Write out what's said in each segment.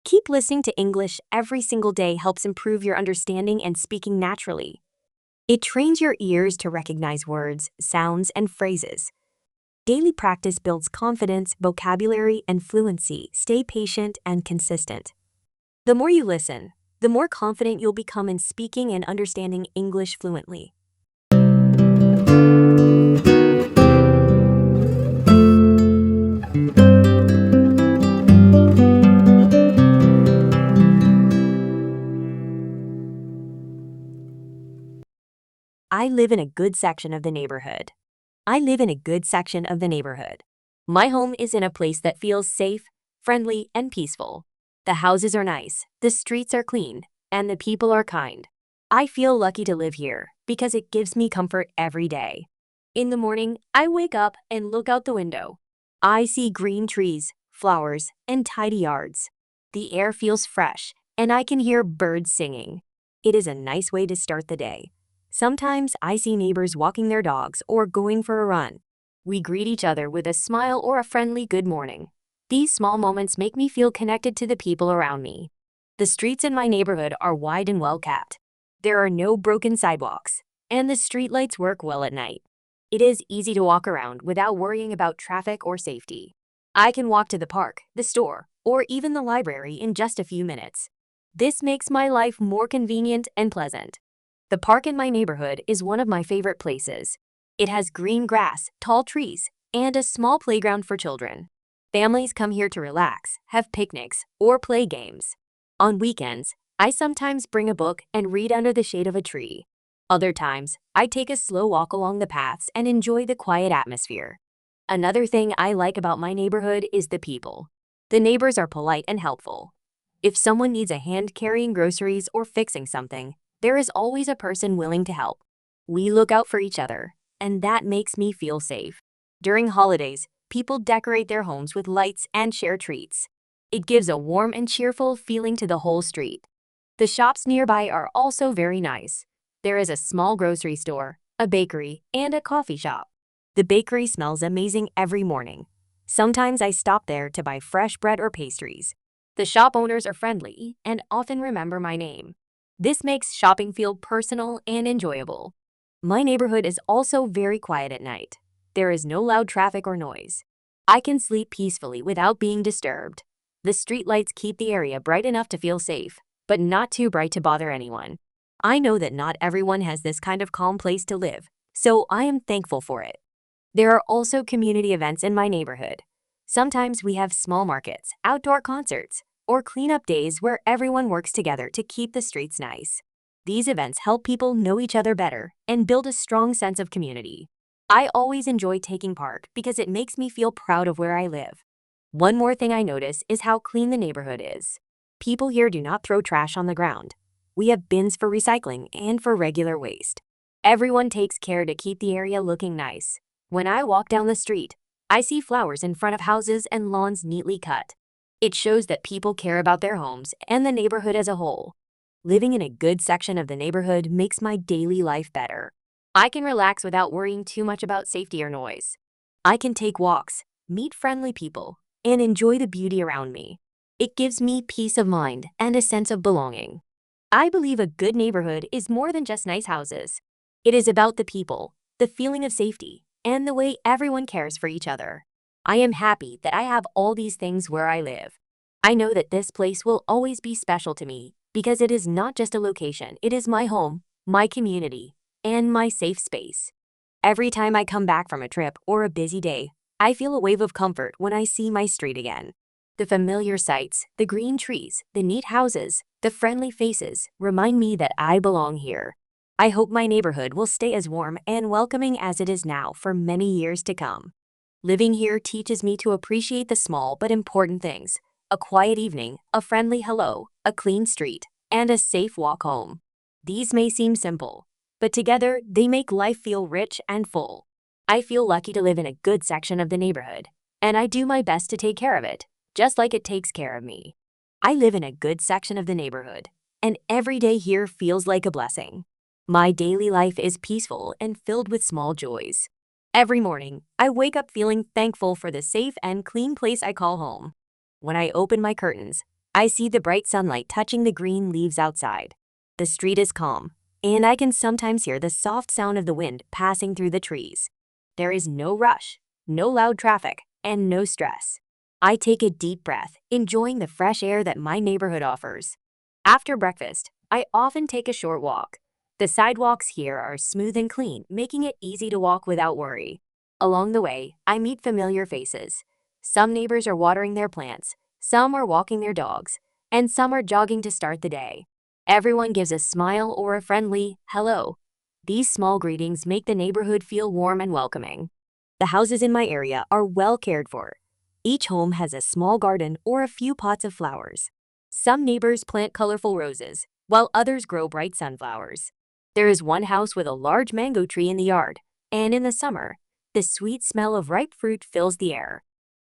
Keep listening to English every single day helps improve your understanding and speaking naturally. It trains your ears to recognize words, sounds, and phrases. Daily practice builds confidence, vocabulary, and fluency. Stay patient and consistent. The more you listen, the more confident you'll become in speaking and understanding English fluently. I live in a good section of the neighborhood. I live in a good section of the neighborhood. My home is in a place that feels safe, friendly, and peaceful. The houses are nice, the streets are clean, and the people are kind. I feel lucky to live here because it gives me comfort every day. In the morning, I wake up and look out the window. I see green trees, flowers, and tidy yards. The air feels fresh, and I can hear birds singing. It is a nice way to start the day. Sometimes I see neighbors walking their dogs or going for a run. We greet each other with a smile or a friendly good morning. These small moments make me feel connected to the people around me. The streets in my neighborhood are wide and well kept. There are no broken sidewalks, and the streetlights work well at night. It is easy to walk around without worrying about traffic or safety. I can walk to the park, the store, or even the library in just a few minutes. This makes my life more convenient and pleasant. The park in my neighborhood is one of my favorite places. It has green grass, tall trees, and a small playground for children. Families come here to relax, have picnics, or play games. On weekends, I sometimes bring a book and read under the shade of a tree. Other times, I take a slow walk along the paths and enjoy the quiet atmosphere. Another thing I like about my neighborhood is the people. The neighbors are polite and helpful. If someone needs a hand carrying groceries or fixing something, there is always a person willing to help. We look out for each other, and that makes me feel safe. During holidays, people decorate their homes with lights and share treats. It gives a warm and cheerful feeling to the whole street. The shops nearby are also very nice. There is a small grocery store, a bakery, and a coffee shop. The bakery smells amazing every morning. Sometimes I stop there to buy fresh bread or pastries. The shop owners are friendly and often remember my name. This makes shopping feel personal and enjoyable. My neighborhood is also very quiet at night. There is no loud traffic or noise. I can sleep peacefully without being disturbed. The streetlights keep the area bright enough to feel safe, but not too bright to bother anyone. I know that not everyone has this kind of calm place to live, so I am thankful for it. There are also community events in my neighborhood. Sometimes we have small markets, outdoor concerts, or cleanup days where everyone works together to keep the streets nice. These events help people know each other better and build a strong sense of community. I always enjoy taking part because it makes me feel proud of where I live. One more thing I notice is how clean the neighborhood is. People here do not throw trash on the ground. We have bins for recycling and for regular waste. Everyone takes care to keep the area looking nice. When I walk down the street, I see flowers in front of houses and lawns neatly cut. It shows that people care about their homes and the neighborhood as a whole. Living in a good section of the neighborhood makes my daily life better. I can relax without worrying too much about safety or noise. I can take walks, meet friendly people, and enjoy the beauty around me. It gives me peace of mind and a sense of belonging. I believe a good neighborhood is more than just nice houses. It is about the people, the feeling of safety, and the way everyone cares for each other. I am happy that I have all these things where I live. I know that this place will always be special to me because it is not just a location, it is my home, my community, and my safe space. Every time I come back from a trip or a busy day, I feel a wave of comfort when I see my street again. The familiar sights, the green trees, the neat houses, the friendly faces remind me that I belong here. I hope my neighborhood will stay as warm and welcoming as it is now for many years to come. Living here teaches me to appreciate the small but important things: a quiet evening, a friendly hello, a clean street, and a safe walk home. These may seem simple, but together they make life feel rich and full. I feel lucky to live in a good section of the neighborhood, and I do my best to take care of it, just like it takes care of me. I live in a good section of the neighborhood, and every day here feels like a blessing. My daily life is peaceful and filled with small joys. Every morning, I wake up feeling thankful for the safe and clean place I call home. When I open my curtains, I see the bright sunlight touching the green leaves outside. The street is calm, and I can sometimes hear the soft sound of the wind passing through the trees. There is no rush, no loud traffic, and no stress. I take a deep breath, enjoying the fresh air that my neighborhood offers. After breakfast, I often take a short walk. The sidewalks here are smooth and clean, making it easy to walk without worry. Along the way, I meet familiar faces. Some neighbors are watering their plants, some are walking their dogs, and some are jogging to start the day. Everyone gives a smile or a friendly hello. These small greetings make the neighborhood feel warm and welcoming. The houses in my area are well cared for. Each home has a small garden or a few pots of flowers. Some neighbors plant colorful roses, while others grow bright sunflowers. There is one house with a large mango tree in the yard, and in the summer, the sweet smell of ripe fruit fills the air.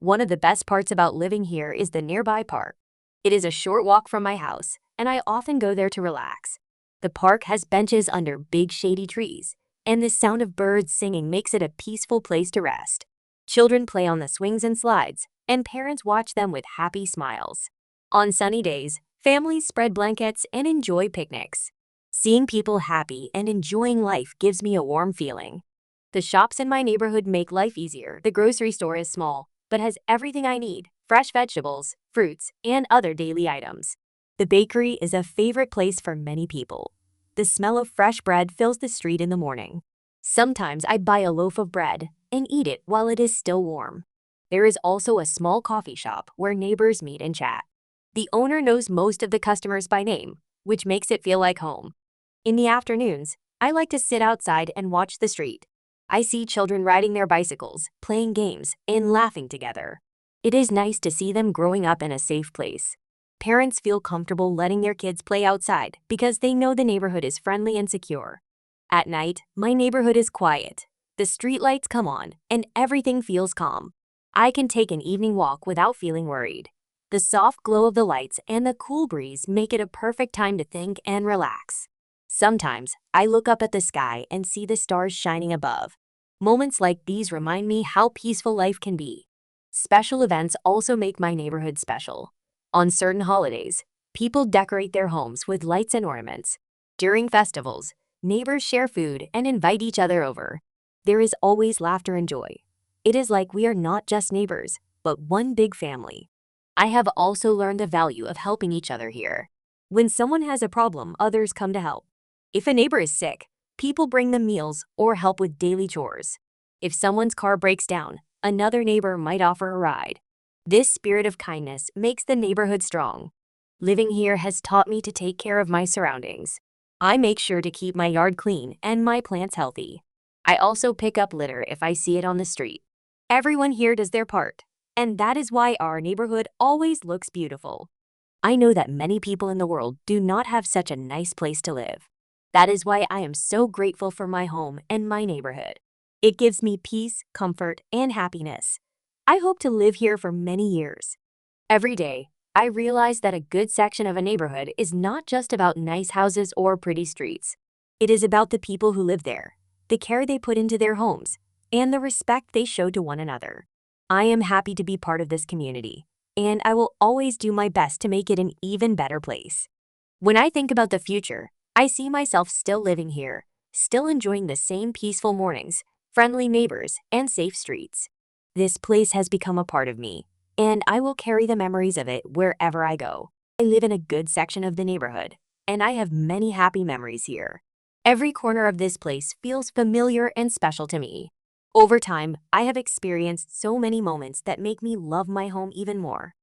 One of the best parts about living here is the nearby park. It is a short walk from my house, and I often go there to relax. The park has benches under big shady trees, and the sound of birds singing makes it a peaceful place to rest. Children play on the swings and slides, and parents watch them with happy smiles. On sunny days, families spread blankets and enjoy picnics. Seeing people happy and enjoying life gives me a warm feeling. The shops in my neighborhood make life easier. The grocery store is small, but has everything I need: fresh vegetables, fruits, and other daily items. The bakery is a favorite place for many people. The smell of fresh bread fills the street in the morning. Sometimes I buy a loaf of bread and eat it while it is still warm. There is also a small coffee shop where neighbors meet and chat. The owner knows most of the customers by name, which makes it feel like home. In the afternoons, I like to sit outside and watch the street. I see children riding their bicycles, playing games, and laughing together. It is nice to see them growing up in a safe place. Parents feel comfortable letting their kids play outside because they know the neighborhood is friendly and secure. At night, my neighborhood is quiet. The street lights come on, and everything feels calm. I can take an evening walk without feeling worried. The soft glow of the lights and the cool breeze make it a perfect time to think and relax. Sometimes, I look up at the sky and see the stars shining above. Moments like these remind me how peaceful life can be. Special events also make my neighborhood special. On certain holidays, people decorate their homes with lights and ornaments. During festivals, neighbors share food and invite each other over. There is always laughter and joy. It is like we are not just neighbors, but one big family. I have also learned the value of helping each other here. When someone has a problem, others come to help. If a neighbor is sick, people bring them meals or help with daily chores. If someone's car breaks down, another neighbor might offer a ride. This spirit of kindness makes the neighborhood strong. Living here has taught me to take care of my surroundings. I make sure to keep my yard clean and my plants healthy. I also pick up litter if I see it on the street. Everyone here does their part, and that is why our neighborhood always looks beautiful. I know that many people in the world do not have such a nice place to live. That is why I am so grateful for my home and my neighborhood. It gives me peace, comfort, and happiness. I hope to live here for many years. Every day, I realize that a good section of a neighborhood is not just about nice houses or pretty streets. It is about the people who live there, the care they put into their homes, and the respect they show to one another. I am happy to be part of this community, and I will always do my best to make it an even better place. When I think about the future, I see myself still living here, still enjoying the same peaceful mornings, friendly neighbors, and safe streets. This place has become a part of me, and I will carry the memories of it wherever I go. I live in a good section of the neighborhood, and I have many happy memories here. Every corner of this place feels familiar and special to me. Over time, I have experienced so many moments that make me love my home even more.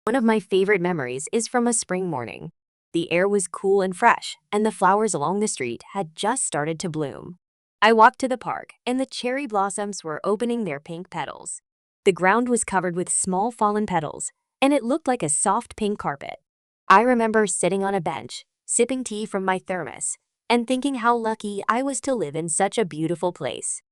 One of my favorite memories is from a spring morning. The air was cool and fresh, and the flowers along the street had just started to bloom. I walked to the park, and the cherry blossoms were opening their pink petals. The ground was covered with small fallen petals, and it looked like a soft pink carpet. I remember sitting on a bench, sipping tea from my thermos, and thinking how lucky I was to live in such a beautiful place.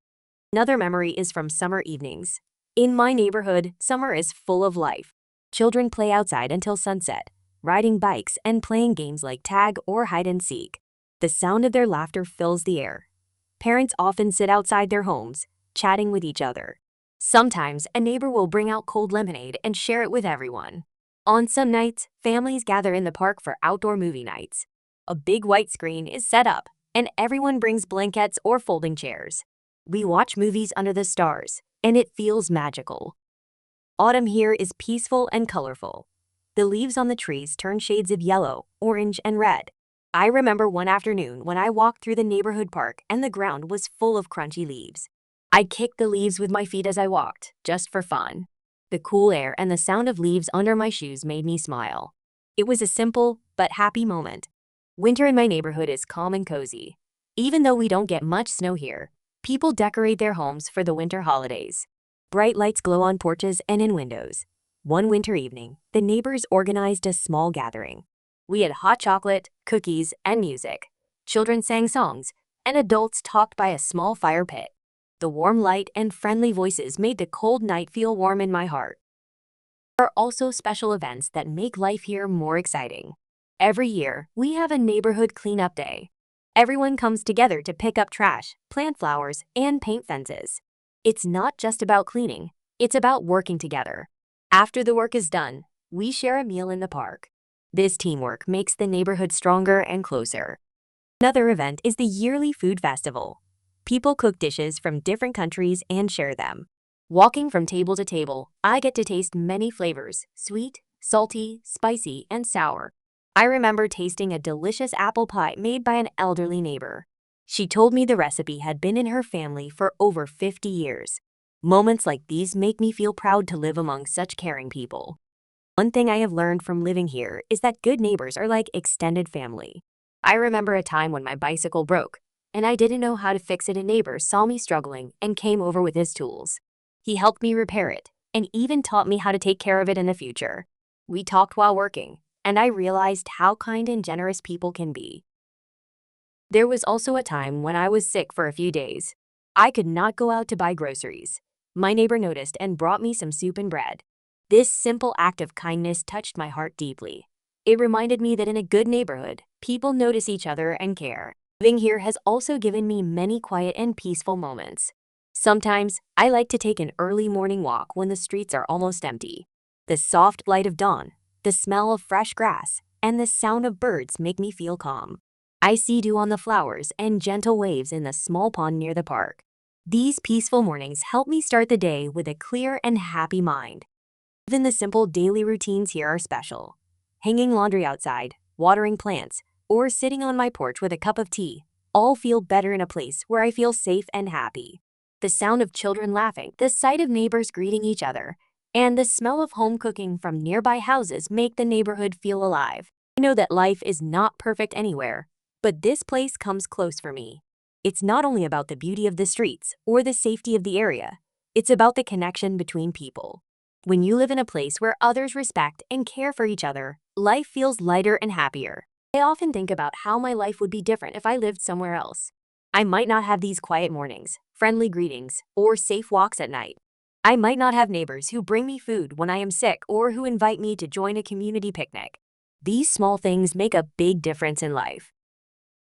Another memory is from summer evenings. In my neighborhood, summer is full of life. Children play outside until sunset, riding bikes and playing games like tag or hide and seek. The sound of their laughter fills the air. Parents often sit outside their homes, chatting with each other. Sometimes a neighbor will bring out cold lemonade and share it with everyone. On some nights, families gather in the park for outdoor movie nights. A big white screen is set up, and everyone brings blankets or folding chairs. We watch movies under the stars, and it feels magical. Autumn here is peaceful and colorful. The leaves on the trees turn shades of yellow, orange, and red. I remember one afternoon when I walked through the neighborhood park and the ground was full of crunchy leaves. I kicked the leaves with my feet as I walked, just for fun. The cool air and the sound of leaves under my shoes made me smile. It was a simple but happy moment. Winter in my neighborhood is calm and cozy. Even though we don't get much snow here, people decorate their homes for the winter holidays. Bright lights glow on porches and in windows. One winter evening, the neighbors organized a small gathering. We had hot chocolate, cookies, and music. Children sang songs, and adults talked by a small fire pit. The warm light and friendly voices made the cold night feel warm in my heart. There are also special events that make life here more exciting. Every year, we have a neighborhood cleanup day. Everyone comes together to pick up trash, plant flowers, and paint fences. It's not just about cleaning, it's about working together. After the work is done, we share a meal in the park. This teamwork makes the neighborhood stronger and closer. Another event is the yearly food festival. People cook dishes from different countries and share them. Walking from table to table, I get to taste many flavors: sweet, salty, spicy, and sour. I remember tasting a delicious apple pie made by an elderly neighbor. She told me the recipe had been in her family for over 50 years. Moments like these make me feel proud to live among such caring people. One thing I have learned from living here is that good neighbors are like extended family. I remember a time when my bicycle broke, and I didn't know how to fix it. A neighbor saw me struggling and came over with his tools. He helped me repair it and even taught me how to take care of it in the future. We talked while working, and I realized how kind and generous people can be. There was also a time when I was sick for a few days. I could not go out to buy groceries. My neighbor noticed and brought me some soup and bread. This simple act of kindness touched my heart deeply. It reminded me that in a good neighborhood, people notice each other and care. Living here has also given me many quiet and peaceful moments. Sometimes, I like to take an early morning walk when the streets are almost empty. The soft light of dawn, the smell of fresh grass, and the sound of birds make me feel calm. I see dew on the flowers and gentle waves in the small pond near the park. These peaceful mornings help me start the day with a clear and happy mind. Even the simple daily routines here are special. Hanging laundry outside, watering plants, or sitting on my porch with a cup of tea all feel better in a place where I feel safe and happy. The sound of children laughing, the sight of neighbors greeting each other, and the smell of home cooking from nearby houses make the neighborhood feel alive. I know that life is not perfect anywhere, but this place comes close for me. It's not only about the beauty of the streets or the safety of the area, it's about the connection between people. When you live in a place where others respect and care for each other, life feels lighter and happier. I often think about how my life would be different if I lived somewhere else. I might not have these quiet mornings, friendly greetings, or safe walks at night. I might not have neighbors who bring me food when I am sick or who invite me to join a community picnic. These small things make a big difference in life.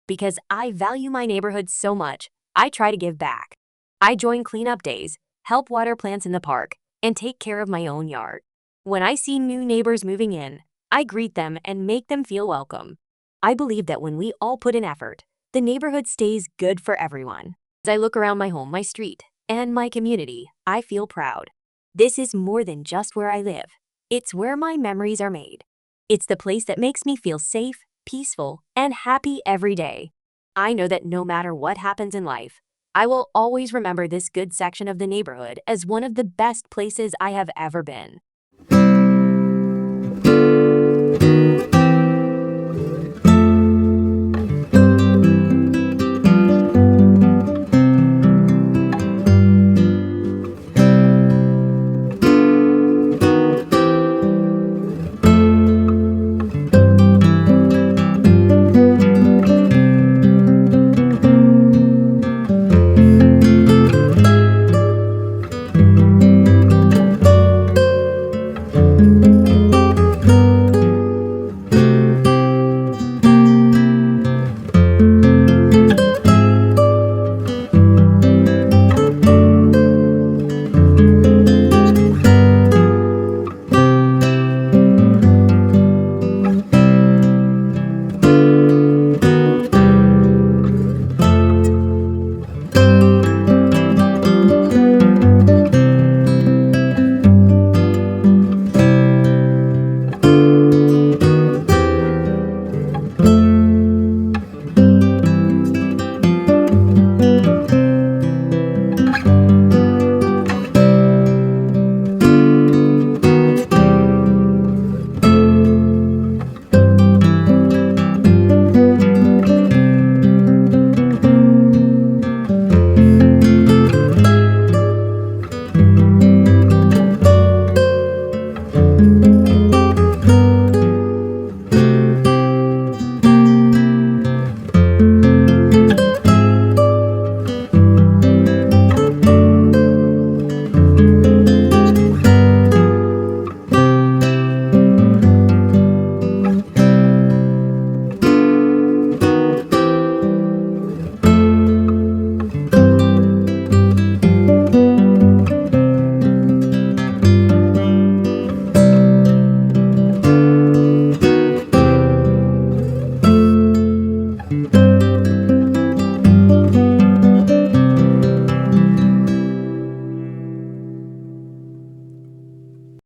Because I value my neighborhood so much, I try to give back. I join cleanup days, help water plants in the park, and take care of my own yard. When I see new neighbors moving in, I greet them and make them feel welcome. I believe that when we all put in effort, the neighborhood stays good for everyone. As I look around my home, my street, and my community, I feel proud. This is more than just where I live. It's where my memories are made. It's the place that makes me feel safe, peaceful, and happy every day. I know that no matter what happens in life, I will always remember this good section of the neighborhood as one of the best places I have ever been.